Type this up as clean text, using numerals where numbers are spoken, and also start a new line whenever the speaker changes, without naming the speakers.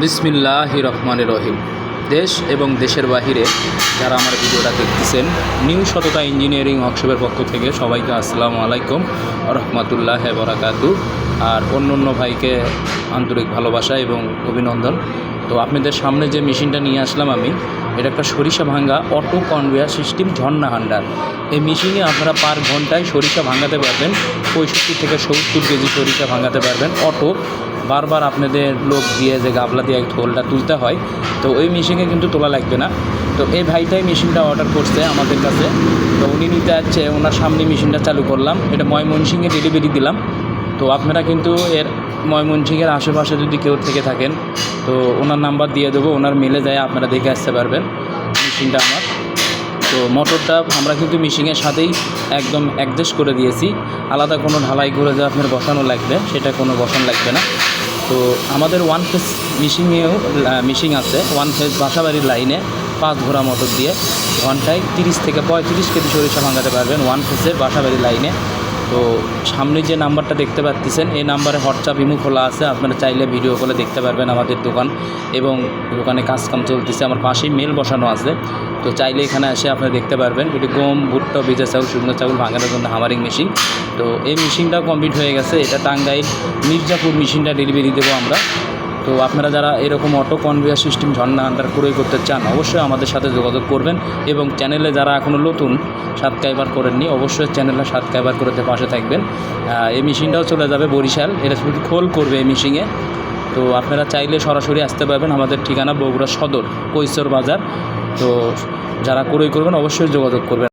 বিসমিল্লাহির রহমানির রহিম। দেশ এবং দেশের বাহিরে যারা আমার ভিডিওটা দেখতেছেন, নিউ সততা ইঞ্জিনিয়ারিং ওয়ার্কশপের পক্ষ থেকে সবাইকে আসসালামু আলাইকুম রহমতুল্লাহ বারাকাতু। আর অন্য ভাইকে আন্তরিক ভালোবাসা এবং অভিনন্দন। তো আপনাদের সামনে যে মেশিনটা নিয়ে আসলাম আমি, এটা একটা সরিষা ভাঙ্গা অটো কনভেয়ার সিস্টেম ঝর্ণা হান্ডার। এই মেশিনে আপনারা পার ঘন্টায় সরিষা ভাঙাতে পারবেন, 65 থেকে 70 কেজি সরিষা ভাঙাতে পারবেন অটো। বারবার আপনাদের লোক দিয়ে যে গাবলা দিয়ে ঢোলটা তুলতে হয়, তো ওই মেশিনে কিন্তু তোলা লাগবে না। তো এই ভাইটাই মেশিনটা অর্ডার করছে আমাদের কাছে, তো উনি নিতে যাচ্ছে, ওনার সামনে মেশিনটা চালু করলাম। এটা ময়মনসিংহে ডেলিভারি দিলাম। তো আপনারা কিন্তু এর ময়মনসিংহের আশেপাশে যদি কেউ থেকে থাকেন, তো ওনার নাম্বার দিয়ে দেবো, ওনার মেলে যায় আপনারা দেখে আসতে পারবেন মেশিনটা আমার। তো মোটরটা আমরা কিন্তু মেশিনের সাথেই একদম অ্যাডজাস্ট করে দিয়েছি, আলাদা কোনো ঢালাই করে যে আপনার বসানো লাগবে সেটা কোনো বসানো লাগবে না। তো আমাদের ওয়ান ফেজ মেশিন আছে, ওয়ান ফেজ বাসাবাড়ির লাইনে 5 ঘোড়া মোটর দিয়ে ঘন্টায় 30 থেকে 35 কেজি সরিষা ভাঙাতে পারবেন ওয়ান ফেজের বাসাবাড়ির লাইনে। তো সামনে যে নাম্বারটা দেখতে পাচ্ছেন, এই নাম্বারে হোয়াটসঅ্যাপ ইমো খোলা আছে, আপনারা চাইলে ভিডিও কলে দেখতে পারবেন আমাদের দোকান, এবং দোকানে কাজকাম চলতেছে, আমার পাশেই মেল বসানো আছে। তো চাইলে এখানে এসে আপনারা দেখতে পারবেন। এটি গম, ভুট্টা, ভিজা চাউল, শুকনো চাউল ভাঙানোর জন্য হামারিং মেশিন। তো এই মেশিনটাও কমপ্লিট হয়ে গেছে। এটা টাঙ্গাইল মির্জাপুর মেশিনটা ডেলিভারি দেবো আমরা। তো আপনারা যারা এরকম অটো কনভেয়ার সিস্টেম ঝর্ণা হান্ডার ক্রয় করতে চান, অবশ্যই আমাদের সাথে যোগাযোগ করবেন। এবং চ্যানেলে যারা এখনও নতুন, সাবস্ক্রাইবার করেননি, অবশ্যই চ্যানেলে সাবস্ক্রাইবার করতে পাশে থাকবেন। এই মেশিনটাও চলে যাবে বরিশাল, এটা শুধু খোল করবে এই মেশিনে। তো আপনারা চাইলে সরাসরি আসতে পারবেন। আমাদের ঠিকানা বগুড়া সদর কৈশোর বাজার। তো যারা ক্রয় করবেন অবশ্যই যোগাযোগ করবেন।